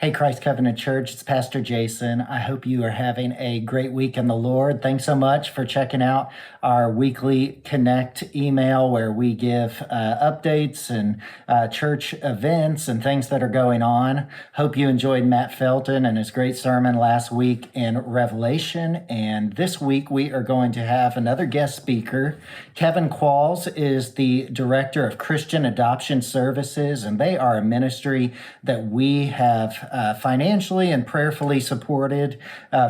Hey, Christ Covenant Church, it's Pastor Jason. I hope you are having a great week in the Lord. Thanks so much for checking out our weekly Connect email where we give updates and church events and things that are going on. Hope you enjoyed Matt Felton and his great sermon last week in Revelation. And this week we are going to have another guest speaker. Kevin Qualls is the Director of Christian Adoption Services, and they are a ministry that we have financially and prayerfully supported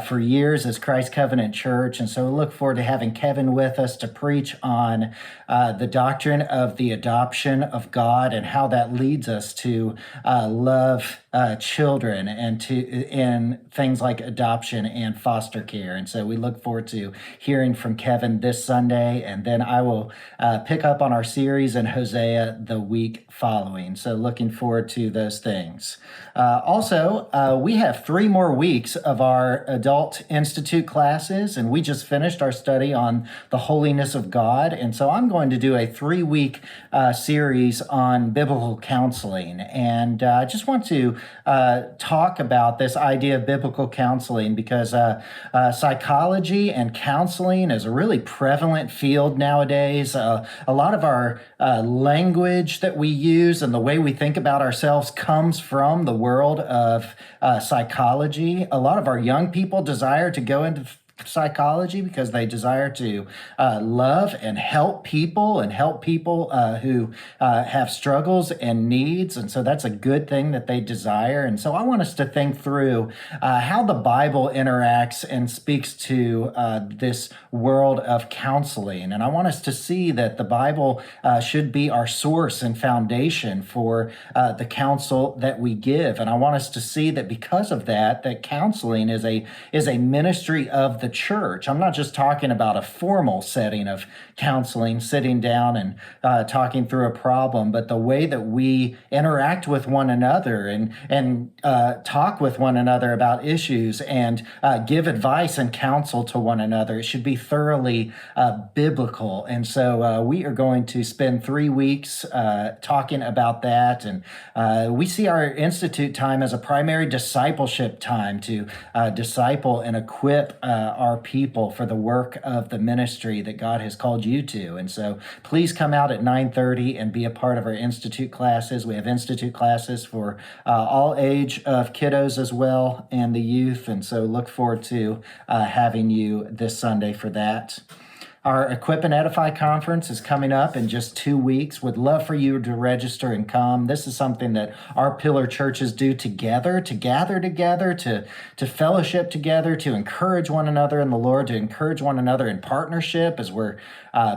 for years as Christ Covenant Church. And so we look forward to having Kevin with us to preach on the doctrine of the adoption of God and how that leads us to love children and in things like adoption and foster care. And so we look forward to hearing from Kevin this Sunday, and then I will pick up on our series in Hosea the week following. So looking forward to those things. Also, we have 3 more weeks of our Adult Institute classes, and we just finished our study on the holiness of God. And so I'm going to do a 3-week series on biblical counseling. And I just want to talk about this idea of biblical counseling because psychology and counseling is a really prevalent field nowadays. A lot of our language that we use and the way we think about ourselves comes from the world of psychology. A lot of our young people desire to go into psychology because they desire to love and help people who have struggles and needs. And so that's a good thing that they desire. And so I want us to think through how the Bible interacts and speaks to this world of counseling. And I want us to see that the Bible should be our source and foundation for the counsel that we give. And I want us to see that because of that, that counseling is a ministry of the church. I'm not just talking about a formal setting of counseling, sitting down and talking through a problem, but the way that we interact with one another and talk with one another about issues and give advice and counsel to one another. It should be thoroughly biblical. And so we are going to spend 3 weeks talking about that. And we see our Institute time as a primary discipleship time to disciple and equip our people for the work of the ministry that God has called you to. And so please come out at 9:30 and be a part of our Institute classes. We have Institute classes for all age of kiddos as well and the youth. And so look forward to having you this Sunday for that. Our Equip and Edify conference is coming up in just 2 weeks. Would love for you to register and come. This is something that our pillar churches do together, to gather together, to fellowship together, to encourage one another in the Lord, to encourage one another in partnership as we're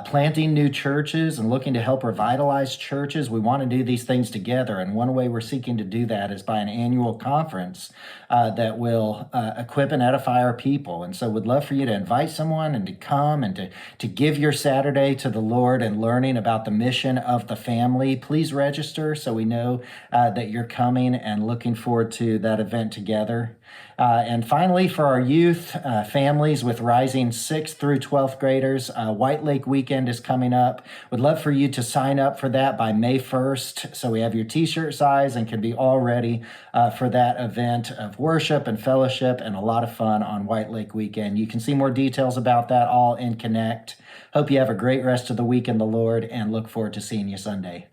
planting new churches and looking to help revitalize churches. We want to do these things together. And one way we're seeking to do that is by an annual conference that will equip and edify our people. And so would love for you to invite someone and to come and to give your Saturday to the Lord and learning about the mission of the family. Please register so we know that you're coming and looking forward to that event together. And finally, for our youth, families with rising 6th through 12th graders, White Lake Weekend is coming up. Would love for you to sign up for that by May 1st. So we have your t-shirt size and can be all ready for that event of worship and fellowship and a lot of fun on White Lake Weekend. You can see more details about that all in Connect. Hope you have a great rest of the week in the Lord and look forward to seeing you Sunday.